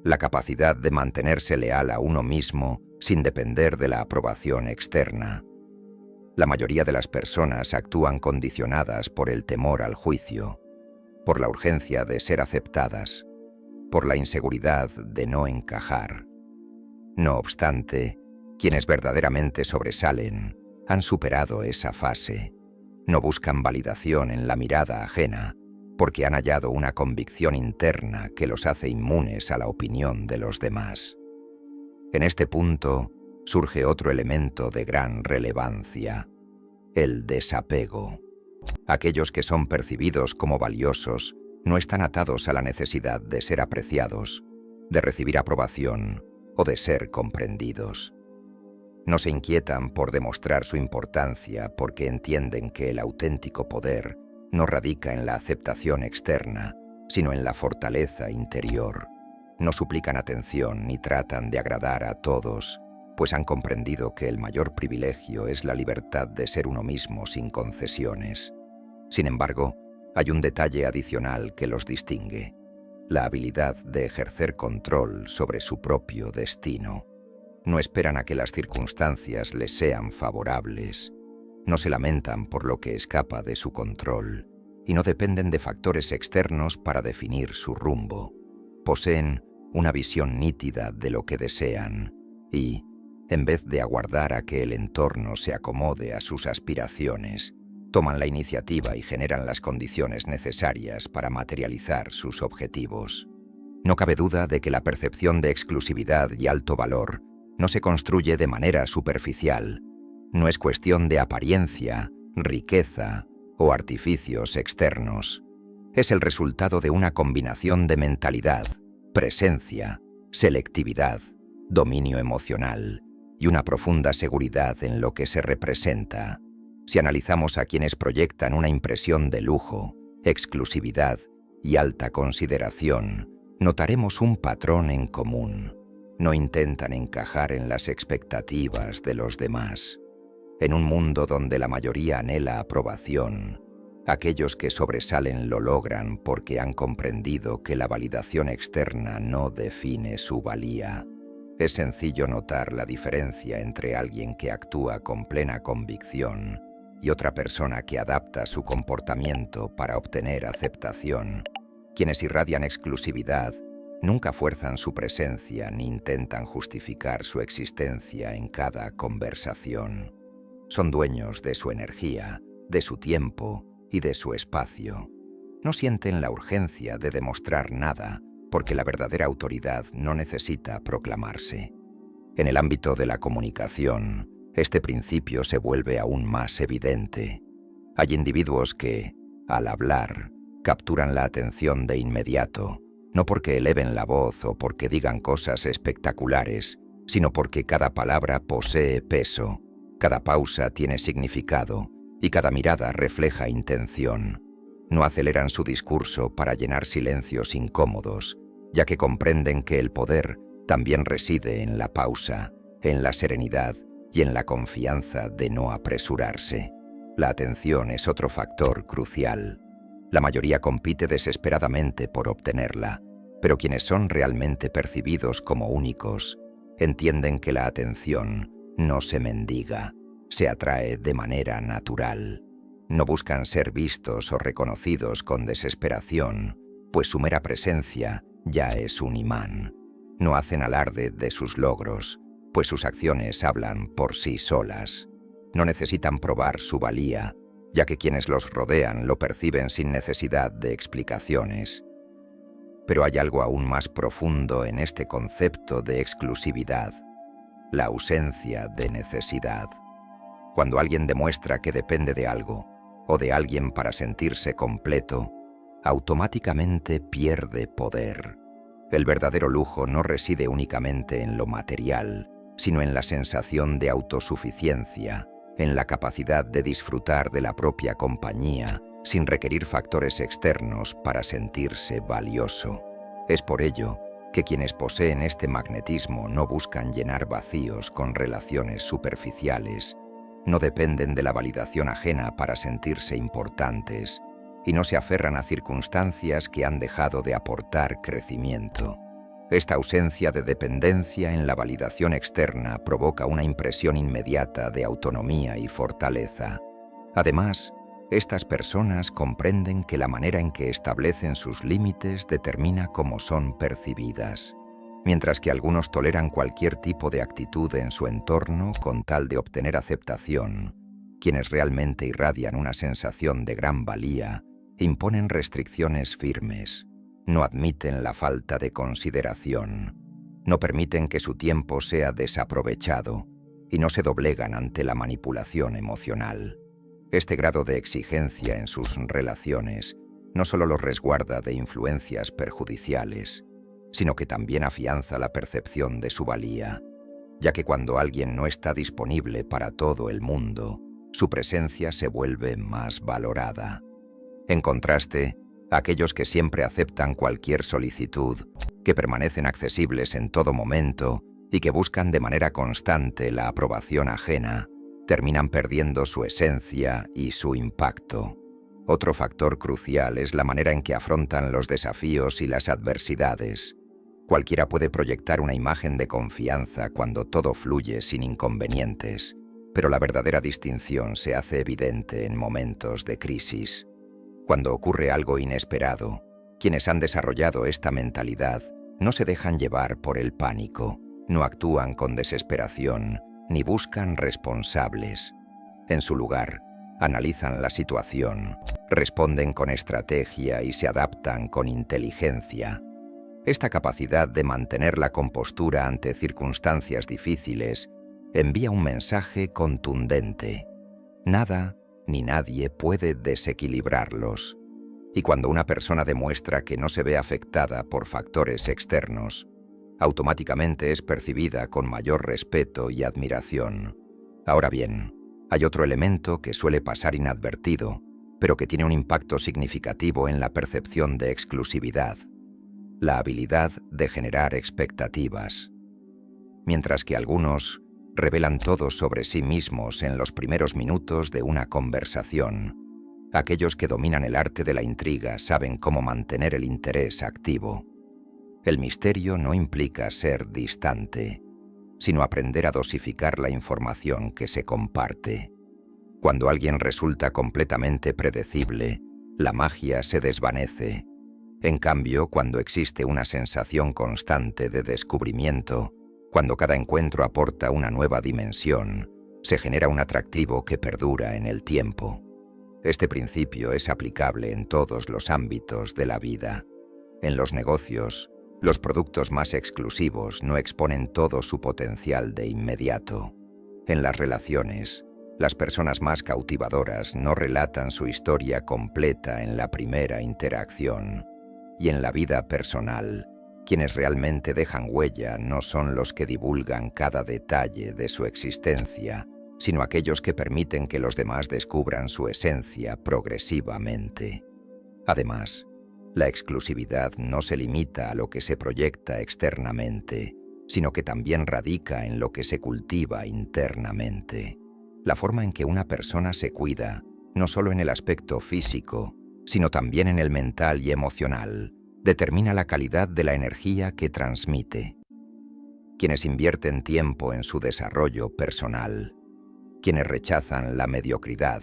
la capacidad de mantenerse leal a uno mismo sin depender de la aprobación externa. La mayoría de las personas actúan condicionadas por el temor al juicio, por la urgencia de ser aceptadas, por la inseguridad de no encajar. No obstante, quienes verdaderamente sobresalen han superado esa fase. No buscan validación en la mirada ajena, porque han hallado una convicción interna que los hace inmunes a la opinión de los demás. En este punto surge otro elemento de gran relevancia: el desapego. Aquellos que son percibidos como valiosos no están atados a la necesidad de ser apreciados, de recibir aprobación o de ser comprendidos. No se inquietan por demostrar su importancia porque entienden que el auténtico poder no radica en la aceptación externa, sino en la fortaleza interior. No suplican atención ni tratan de agradar a todos, pues han comprendido que el mayor privilegio es la libertad de ser uno mismo sin concesiones. Sin embargo, hay un detalle adicional que los distingue: la habilidad de ejercer control sobre su propio destino. No esperan a que las circunstancias les sean favorables, no se lamentan por lo que escapa de su control y no dependen de factores externos para definir su rumbo. Poseen una visión nítida de lo que desean y, en vez de aguardar a que el entorno se acomode a sus aspiraciones, toman la iniciativa y generan las condiciones necesarias para materializar sus objetivos. No cabe duda de que la percepción de exclusividad y alto valor no se construye de manera superficial. No es cuestión de apariencia, riqueza o artificios externos. Es el resultado de una combinación de mentalidad, presencia, selectividad, dominio emocional y una profunda seguridad en lo que se representa. Si analizamos a quienes proyectan una impresión de lujo, exclusividad y alta consideración, notaremos un patrón en común. No intentan encajar en las expectativas de los demás. En un mundo donde la mayoría anhela aprobación, aquellos que sobresalen lo logran porque han comprendido que la validación externa no define su valía. Es sencillo notar la diferencia entre alguien que actúa con plena convicción y otra persona que adapta su comportamiento para obtener aceptación. Quienes irradian exclusividad nunca fuerzan su presencia ni intentan justificar su existencia en cada conversación. Son dueños de su energía, de su tiempo y de su espacio. No sienten la urgencia de demostrar nada, porque la verdadera autoridad no necesita proclamarse. En el ámbito de la comunicación, este principio se vuelve aún más evidente. Hay individuos que, al hablar, capturan la atención de inmediato, no porque eleven la voz o porque digan cosas espectaculares, sino porque cada palabra posee peso, cada pausa tiene significado y cada mirada refleja intención. No aceleran su discurso para llenar silencios incómodos, ya que comprenden que el poder también reside en la pausa, en la serenidad y en la confianza de no apresurarse. La atención es otro factor crucial. La mayoría compite desesperadamente por obtenerla, pero quienes son realmente percibidos como únicos entienden que la atención no se mendiga, se atrae de manera natural. No buscan ser vistos o reconocidos con desesperación, pues su mera presencia ya es un imán. No hacen alarde de sus logros, pues sus acciones hablan por sí solas. No necesitan probar su valía, ya que quienes los rodean lo perciben sin necesidad de explicaciones. Pero hay algo aún más profundo en este concepto de exclusividad: la ausencia de necesidad. Cuando alguien demuestra que depende de algo o de alguien para sentirse completo, automáticamente pierde poder. El verdadero lujo no reside únicamente en lo material, sino en la sensación de autosuficiencia, en la capacidad de disfrutar de la propia compañía sin requerir factores externos para sentirse valioso. Es por ello que quienes poseen este magnetismo no buscan llenar vacíos con relaciones superficiales, no dependen de la validación ajena para sentirse importantes y no se aferran a circunstancias que han dejado de aportar crecimiento. Esta ausencia de dependencia en la validación externa provoca una impresión inmediata de autonomía y fortaleza. Además, estas personas comprenden que la manera en que establecen sus límites determina cómo son percibidas. Mientras que algunos toleran cualquier tipo de actitud en su entorno con tal de obtener aceptación, quienes realmente irradian una sensación de gran valía imponen restricciones firmes, no admiten la falta de consideración, no permiten que su tiempo sea desaprovechado y no se doblegan ante la manipulación emocional. Este grado de exigencia en sus relaciones no solo los resguarda de influencias perjudiciales, sino que también afianza la percepción de su valía, ya que cuando alguien no está disponible para todo el mundo, su presencia se vuelve más valorada. En contraste, aquellos que siempre aceptan cualquier solicitud, que permanecen accesibles en todo momento y que buscan de manera constante la aprobación ajena, terminan perdiendo su esencia y su impacto. Otro factor crucial es la manera en que afrontan los desafíos y las adversidades. Cualquiera puede proyectar una imagen de confianza cuando todo fluye sin inconvenientes, pero la verdadera distinción se hace evidente en momentos de crisis. Cuando ocurre algo inesperado, quienes han desarrollado esta mentalidad no se dejan llevar por el pánico, no actúan con desesperación, ni buscan responsables. En su lugar, analizan la situación, responden con estrategia y se adaptan con inteligencia. Esta capacidad de mantener la compostura ante circunstancias difíciles envía un mensaje contundente. Nada ni nadie puede desequilibrarlos. Y cuando una persona demuestra que no se ve afectada por factores externos, automáticamente es percibida con mayor respeto y admiración. Ahora bien, hay otro elemento que suele pasar inadvertido, pero que tiene un impacto significativo en la percepción de exclusividad: la habilidad de generar expectativas. Mientras que algunos revelan todo sobre sí mismos en los primeros minutos de una conversación, aquellos que dominan el arte de la intriga saben cómo mantener el interés activo. El misterio no implica ser distante, sino aprender a dosificar la información que se comparte. Cuando alguien resulta completamente predecible, la magia se desvanece. En cambio, cuando existe una sensación constante de descubrimiento, cuando cada encuentro aporta una nueva dimensión, se genera un atractivo que perdura en el tiempo. Este principio es aplicable en todos los ámbitos de la vida. En los negocios, los productos más exclusivos no exponen todo su potencial de inmediato. En las relaciones, las personas más cautivadoras no relatan su historia completa en la primera interacción. Y en la vida personal, quienes realmente dejan huella no son los que divulgan cada detalle de su existencia, sino aquellos que permiten que los demás descubran su esencia progresivamente. Además, la exclusividad no se limita a lo que se proyecta externamente, sino que también radica en lo que se cultiva internamente. La forma en que una persona se cuida, no solo en el aspecto físico, sino también en el mental y emocional, determina la calidad de la energía que transmite. Quienes invierten tiempo en su desarrollo personal, quienes rechazan la mediocridad,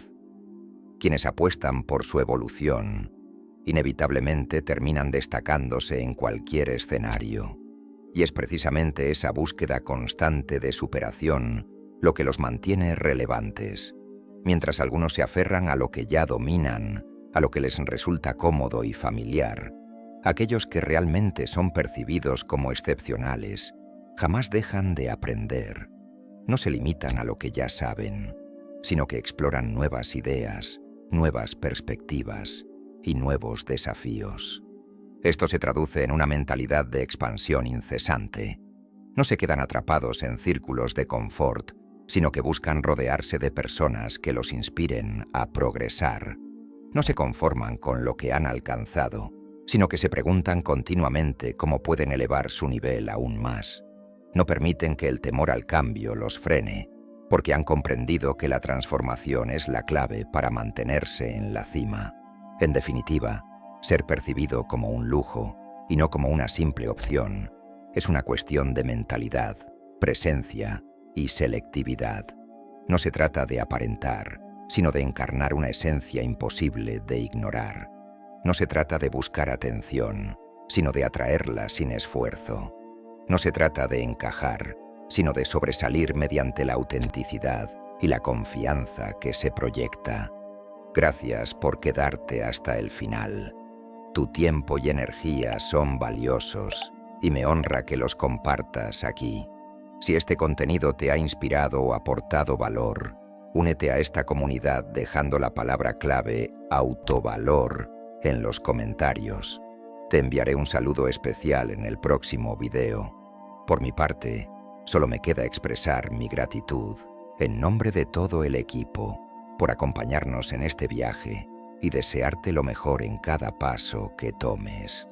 quienes apuestan por su evolución, inevitablemente terminan destacándose en cualquier escenario. Y es precisamente esa búsqueda constante de superación lo que los mantiene relevantes, mientras algunos se aferran a lo que ya dominan, a lo que les resulta cómodo y familiar. Aquellos que realmente son percibidos como excepcionales jamás dejan de aprender. No se limitan a lo que ya saben, sino que exploran nuevas ideas, nuevas perspectivas y nuevos desafíos. Esto se traduce en una mentalidad de expansión incesante. No se quedan atrapados en círculos de confort, sino que buscan rodearse de personas que los inspiren a progresar. No se conforman con lo que han alcanzado, sino que se preguntan continuamente cómo pueden elevar su nivel aún más. No permiten que el temor al cambio los frene, porque han comprendido que la transformación es la clave para mantenerse en la cima. En definitiva, ser percibido como un lujo y no como una simple opción es una cuestión de mentalidad, presencia y selectividad. No se trata de aparentar, sino de encarnar una esencia imposible de ignorar. No se trata de buscar atención, sino de atraerla sin esfuerzo. No se trata de encajar, sino de sobresalir mediante la autenticidad y la confianza que se proyecta. Gracias por quedarte hasta el final. Tu tiempo y energía son valiosos y me honra que los compartas aquí. Si este contenido te ha inspirado o aportado valor, únete a esta comunidad dejando la palabra clave autovalor en los comentarios. Te enviaré un saludo especial en el próximo video. Por mi parte, solo me queda expresar mi gratitud, en nombre de todo el equipo, por acompañarnos en este viaje y desearte lo mejor en cada paso que tomes.